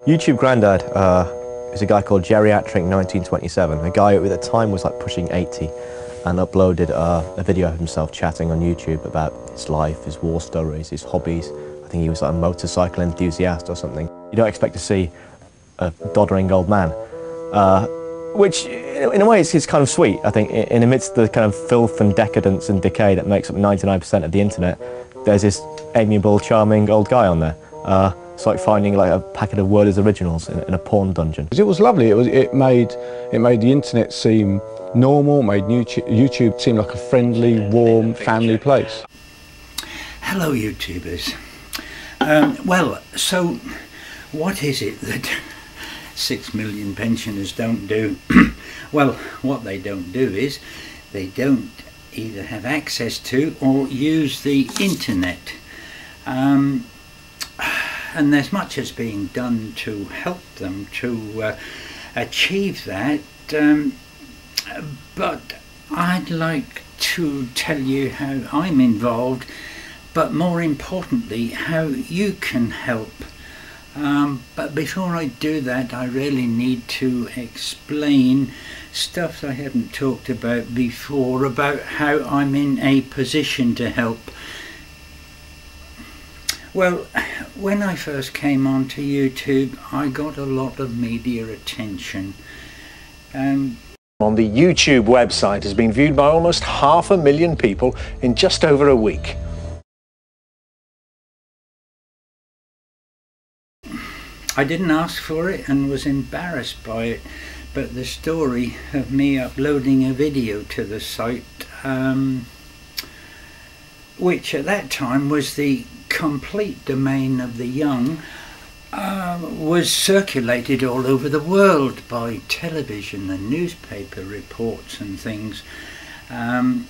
YouTube Granddad is a guy called Geriatric 1927, a guy who at the time was like pushing 80, and uploaded a video of himself chatting on YouTube about his life, his war stories, his hobbies. I think he was like a motorcycle enthusiast or something. You don't expect to see a doddering old man, which in a way is kind of sweet, I think. In amidst the kind of filth and decadence and decay that makes up 99% of the internet, there's this amiable, charming old guy on there. It's like finding like a packet of Worders originals in a porn dungeon. It was lovely. It made the internet seem normal, made YouTube seem like a friendly, warm, family place. Hello YouTubers. Well, so what is it that 6 million pensioners don't do? Well, what they don't do is they don't either have access to or use the internet. And there's much that's being done to help them to achieve that, but I'd like to tell you how I'm involved, but more importantly how you can help. But before I do that, I really need to explain stuff I haven't talked about before about how I'm in a position to help. Well, when I first came onto YouTube, I got a lot of media attention. On the YouTube website has been viewed by almost 500,000 people in just over a week. I didn't ask for it and was embarrassed by it, but the story of me uploading a video to the site, which at that time was the complete domain of the young, was circulated all over the world by television and newspaper reports and things. And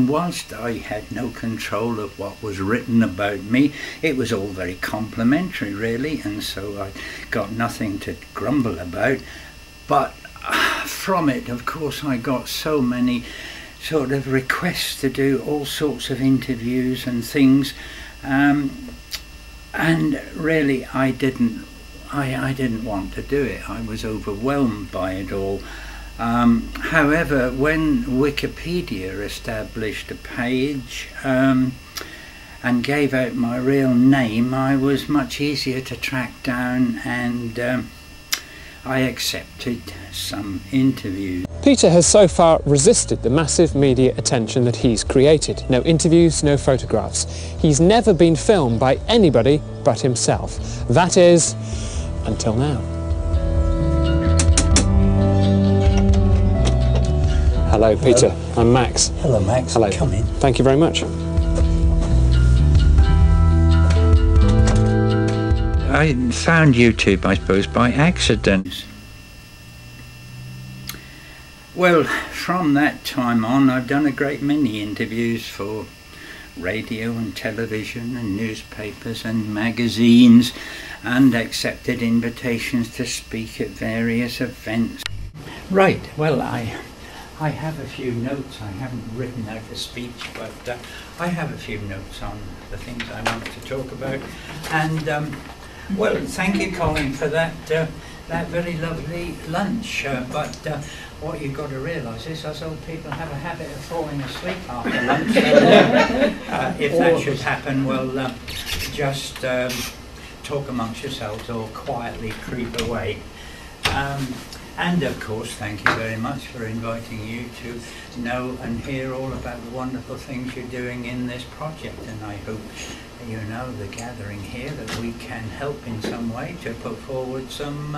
whilst I had no control of what was written about me, it was all very complimentary really, and so I got nothing to grumble about. But from it, of course, I got so many sort of requests to do all sorts of interviews and things, and really I didn't want to do it. I was overwhelmed by it all. However, when Wikipedia established a page and gave out my real name, I was much easier to track down, and I accepted some interviews. Peter has so far resisted the massive media attention that he's created. No interviews, no photographs. He's never been filmed by anybody but himself. That is, until now. Hello, Peter. Hello. I'm Max. Hello, Max. Hello. Come in. Thank you very much. I found YouTube, I suppose, by accident. Well, from that time on, I've done a great many interviews for radio and television and newspapers and magazines, and accepted invitations to speak at various events. Right, well, I have a few notes. I haven't written out a speech, but I have a few notes on the things I want to talk about. And well, thank you, Colin, for that very lovely lunch. But what you've got to realise is us old people have a habit of falling asleep after lunch. So, if that should happen, well, just talk amongst yourselves or quietly creep away. And of course, thank you very much for inviting you to know and hear all about the wonderful things you're doing in this project. And I hope you know the gathering here that we can help in some way to put forward some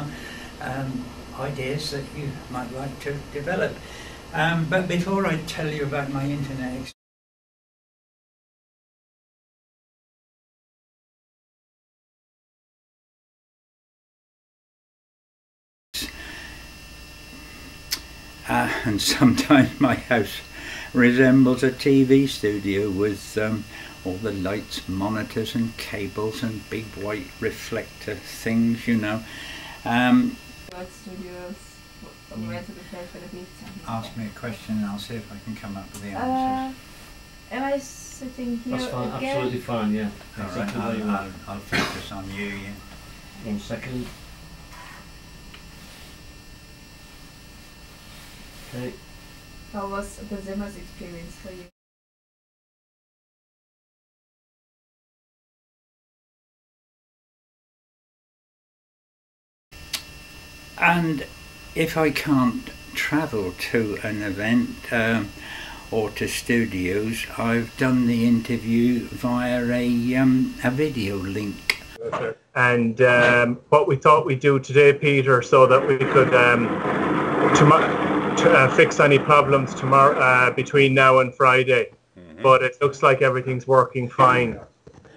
ideas that you might like to develop. But before I tell you about my internet experience, and sometimes my house resembles a TV studio with all the lights, monitors and cables and big white reflector things, you know. What studios? Where to prepare for the pizza? Ask me a question and I'll see if I can come up with the answers. Am I sitting here? That's fine, again? absolutely fine, yeah. All Exactly right, where you are. I'll focus on you, yeah. 1 second. Okay. How was the Zimmer's experience for you? And if I can't travel to an event or to studios, I've done the interview via a video link. And what we thought we'd do today, Peter, so that we could fix any problems tomorrow between now and Friday. But it looks like everything's working fine.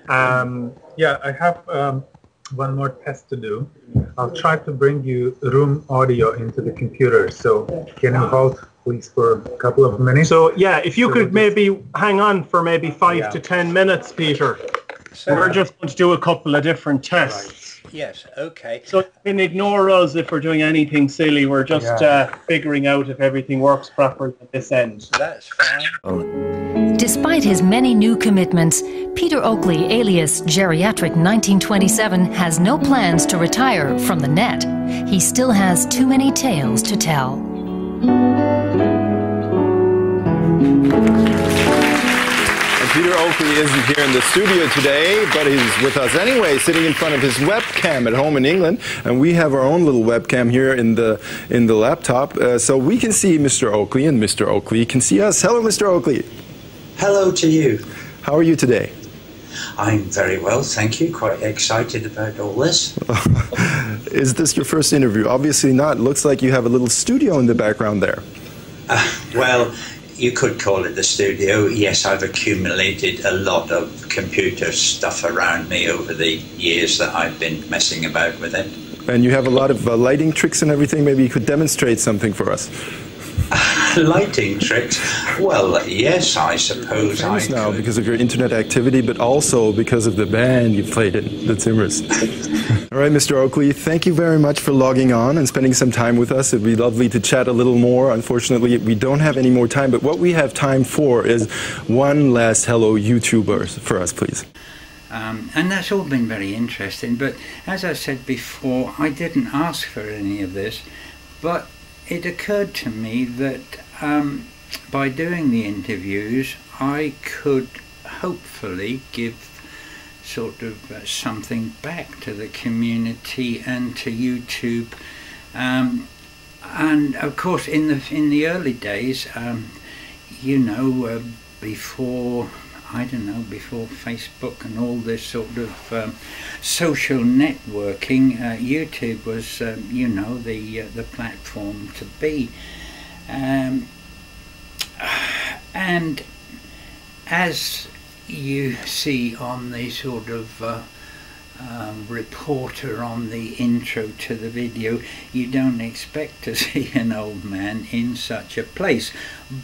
Yeah, I have one more test to do. I'll try to bring you room audio into the computer, so can you hold please for a couple of minutes? So yeah, if you could maybe hang on for maybe 5 to 10 minutes, Peter. So, we're just going to do a couple of different tests. Right. Yes, okay. So you can ignore us if we're doing anything silly. We're just figuring out if everything works properly at this end. That's fine. Despite his many new commitments, Peter Oakley, alias Geriatric 1927, has no plans to retire from the net. He still has too many tales to tell. And Peter Oakley isn't here in the studio today, but he's with us anyway, sitting in front of his webcam at home in England. And we have our own little webcam here in the laptop, so we can see Mr. Oakley, and Mr. Oakley can see us. Hello, Mr. Oakley. Hello to you. How are you today? I'm very well, thank you. Quite excited about all this. Is this your first interview? Obviously not. Looks like you have a little studio in the background there. Well, you could call it the studio. Yes, I've accumulated a lot of computer stuff around me over the years that I've been messing about with it. And you have a lot of lighting tricks and everything. Maybe you could demonstrate something for us. Lighting tricks? Well, yes, I suppose I could. Now because of your internet activity, but also because of the band you played in, the Zimmers. All right, Mr. Oakley, thank you very much for logging on and spending some time with us. It'd be lovely to chat a little more. Unfortunately, we don't have any more time, but what we have time for is one last hello YouTubers for us, please. And that's all been very interesting, but as I said before, I didn't ask for any of this, but it occurred to me that by doing the interviews I could hopefully give sort of something back to the community and to YouTube, and of course in the early days, you know, before, I don't know, before Facebook and all this sort of social networking, YouTube was, you know, the platform to be. And as you see on the sort of reporter on the intro to the video, you don't expect to see an old man in such a place.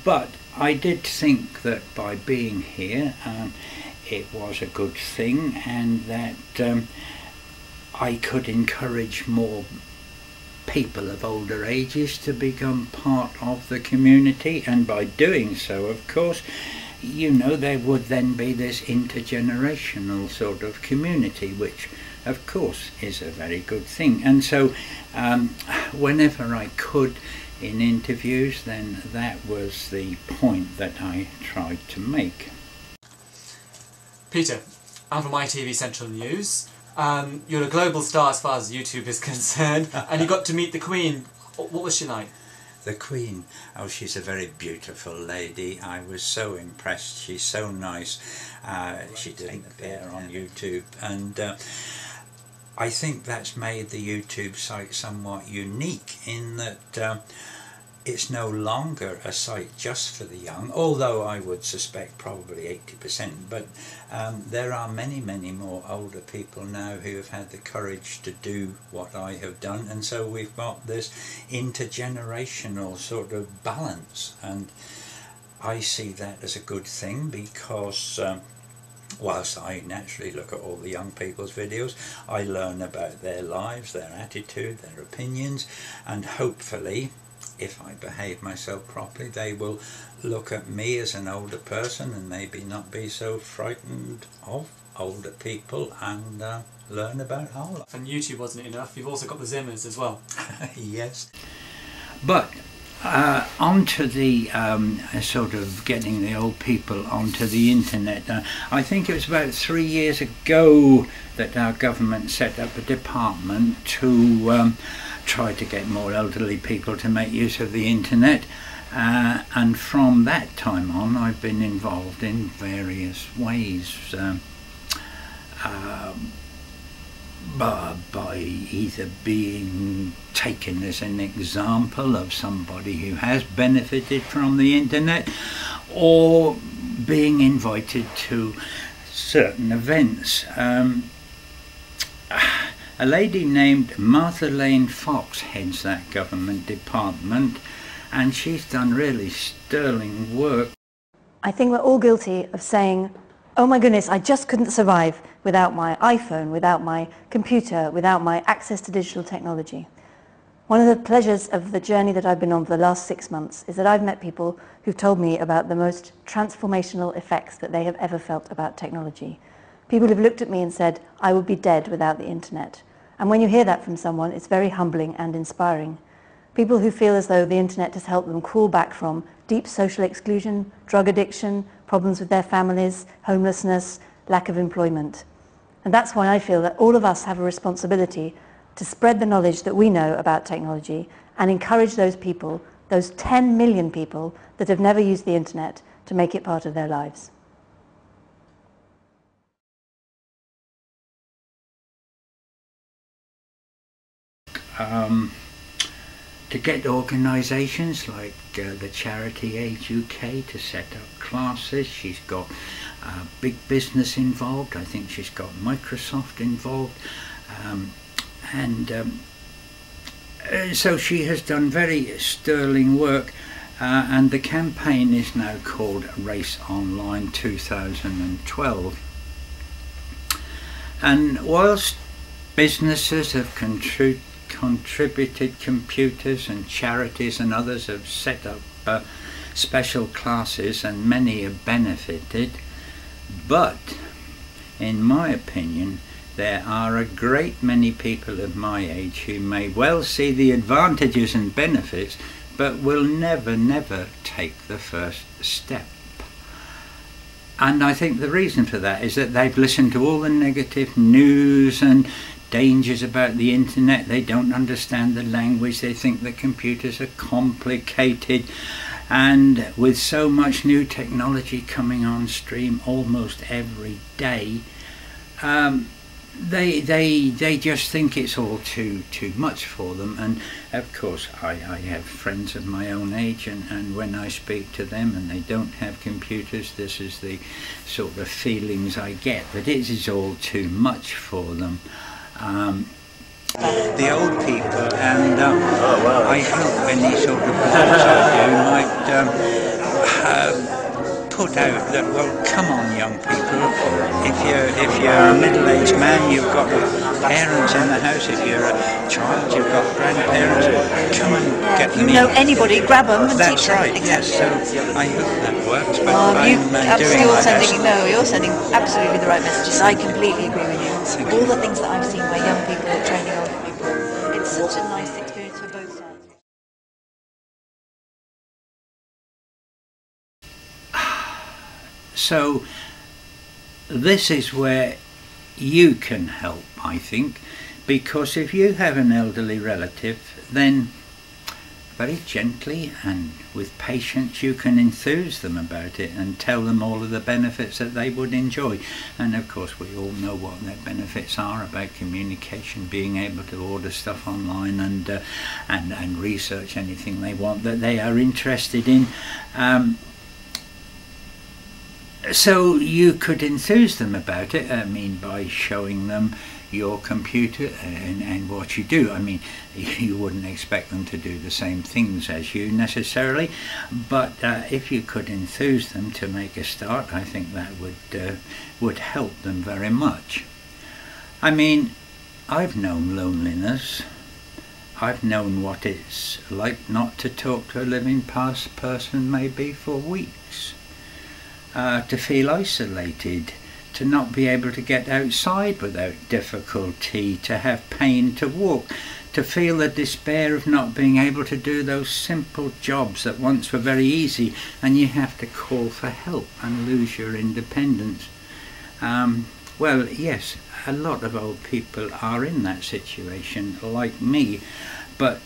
But I did think that by being here, it was a good thing, and that I could encourage more people of older ages to become part of the community, and by doing so, of course, you know, there would then be this intergenerational sort of community, which of course is a very good thing. And so whenever I could in interviews, then that was the point that I tried to make. Peter, I'm from ITV Central News. You're a global star as far as YouTube is concerned, and you got to meet the Queen. What was she like? The Queen, oh, she's a very beautiful lady. I was so impressed. She's so nice. She didn't appear on YouTube, and I think that's made the YouTube site somewhat unique in that it's no longer a site just for the young, although I would suspect probably 80%, but there are many, many more older people now who have had the courage to do what I have done, and so we've got this intergenerational sort of balance, and I see that as a good thing, because whilst I naturally look at all the young people's videos, I learn about their lives, their attitude, their opinions, and hopefully, if I behave myself properly, they will look at me as an older person and maybe not be so frightened of older people, and learn about our life. And YouTube wasn't enough, you've also got the Zimmers as well. Yes. But onto the sort of getting the old people onto the internet. I think it was about 3 years ago that our government set up a department to try to get more elderly people to make use of the internet. And from that time on, I've been involved in various ways. By either being taken as an example of somebody who has benefited from the internet, or being invited to certain events. A lady named Martha Lane Fox heads that government department, and she's done really sterling work. I think we're all guilty of saying, oh my goodness, I just couldn't survive without my iPhone, without my computer, without my access to digital technology. One of the pleasures of the journey that I've been on for the last 6 months is that I've met people who've told me about the most transformational effects that they have ever felt about technology. People have looked at me and said, I would be dead without the internet. And when you hear that from someone, it's very humbling and inspiring. People who feel as though the internet has helped them crawl back from deep social exclusion, drug addiction, problems with their families, homelessness, lack of employment. And that's why I feel that all of us have a responsibility to spread the knowledge that we know about technology and encourage those people, those 10 million people that have never used the internet, to make it part of their lives. To get organisations like the Charity Age UK to set up classes. She's got big business involved. I think she's got Microsoft involved, so she has done very sterling work, and the campaign is now called Race Online 2012. And whilst businesses have contributed computers, and charities and others have set up special classes, and many have benefited, but in my opinion there are a great many people of my age who may well see the advantages and benefits, but will never take the first step. And I think the reason for that is that they've listened to all the negative news and dangers about the internet. They don't understand the language. They think that computers are complicated, and with so much new technology coming on stream almost every day, they just think it's all too much for them. And of course I have friends of my own age, and when I speak to them and they don't have computers, this is the sort of feelings I get, that it is all too much for them. The old people, and I hope any sort of blogs I do might put out that, well, come on young people, if you're a middle-aged man, you've got parents in the house. If you're a child, you've got grandparents. Come and get them. You know anybody, grab them and That's teach them. right, yes, so I hope that works, but you're sending absolutely the right messages. I completely agree with you. All the things that I've seen where young people are training older people, it's such a nice experience for both sides. So this is where you can help, I think, because if you have an elderly relative, then very gently and with patience you can enthuse them about it and tell them all of the benefits that they would enjoy. And of course we all know what their benefits are about communication, being able to order stuff online and research anything they want that they are interested in. So you could enthuse them about it, by showing them your computer and what you do. You wouldn't expect them to do the same things as you necessarily, but if you could enthuse them to make a start, I think that would help them very much. I've known loneliness. I've known what it's like not to talk to a living person maybe for weeks. To feel isolated, to not be able to get outside without difficulty, to have pain to walk, to feel the despair of not being able to do those simple jobs that once were very easy, and you have to call for help and lose your independence. Well, yes, a lot of old people are in that situation, like me, but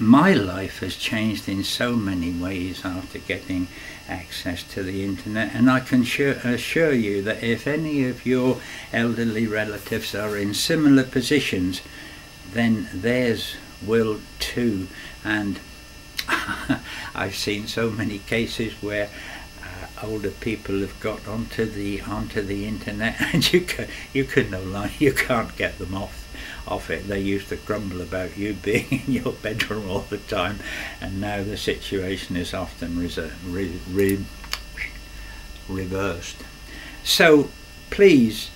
my life has changed in so many ways after getting access to the internet, and I can assure you that if any of your elderly relatives are in similar positions, then theirs will too. And I've seen so many cases where older people have got onto the internet, and you can no longer, you can't get them off it. They used to grumble about you being in your bedroom all the time, and now the situation is often reversed. So please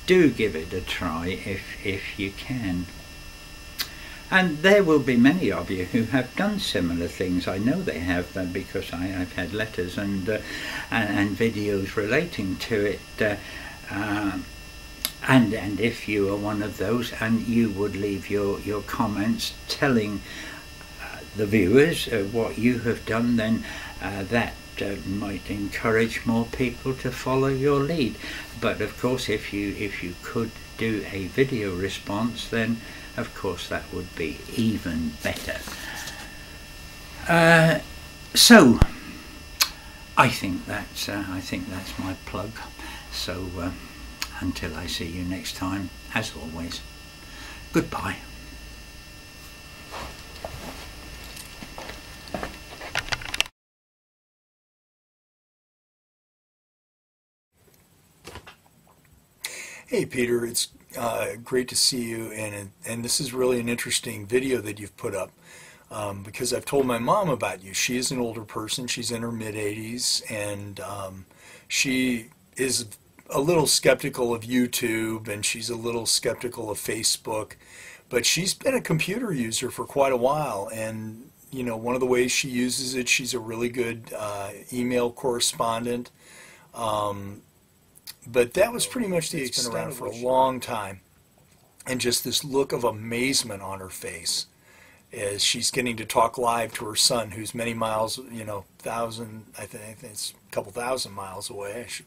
do give it a try if you can. And there will be many of you who have done similar things. I know they have, because I've had letters and videos relating to it. And if you are one of those, and you would leave your comments telling the viewers what you have done, then that might encourage more people to follow your lead. But of course, if you could do a video response, then of course that would be even better. So I think that's my plug. So until I see you next time, as always, goodbye. Hey Peter, it's great to see you, and this is really an interesting video that you've put up, because I've told my mom about you. She is an older person, she's in her mid-80s, and she is a little skeptical of YouTube, and she's a little skeptical of Facebook, but she's been a computer user for quite a while, and you know, one of the ways she uses it, she's a really good email correspondent. But that was pretty much the extent. It's been around for a long time, and just this look of amazement on her face as she's getting to talk live to her son, who's many miles, you know, I think it's a couple thousand miles away. I should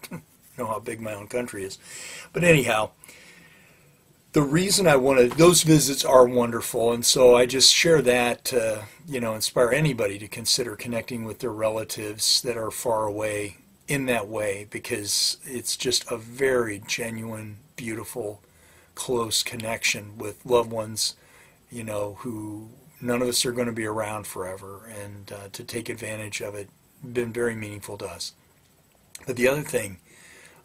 know how big my own country is. But anyhow, the reason I wanted, those visits are wonderful, and so I just share that to, you know, inspire anybody to consider connecting with their relatives that are far away in that way, because it's just a very genuine, beautiful, close connection with loved ones, you know, who none of us are going to be around forever, and to take advantage of it, been very meaningful to us. But the other thing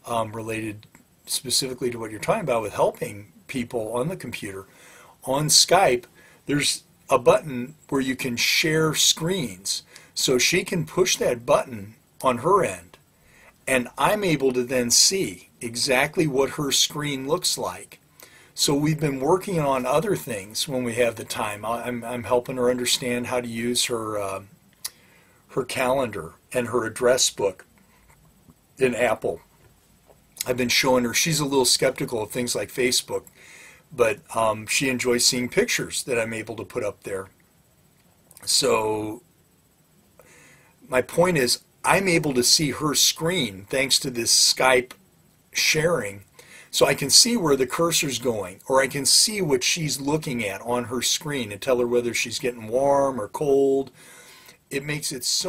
related specifically to what you're talking about with helping people on the computer, on Skype, there's a button where you can share screens. So she can push that button on her end, and I'm able to then see exactly what her screen looks like. So we've been working on other things when we have the time. I'm helping her understand how to use her her calendar and her address book in Apple. I've been showing her, she's a little skeptical of things like Facebook, but she enjoys seeing pictures that I'm able to put up there. So my point is, I'm able to see her screen thanks to this Skype sharing. So I can see where the cursor's going, or I can see what she's looking at on her screen and tell her whether she's getting warm or cold. It makes it so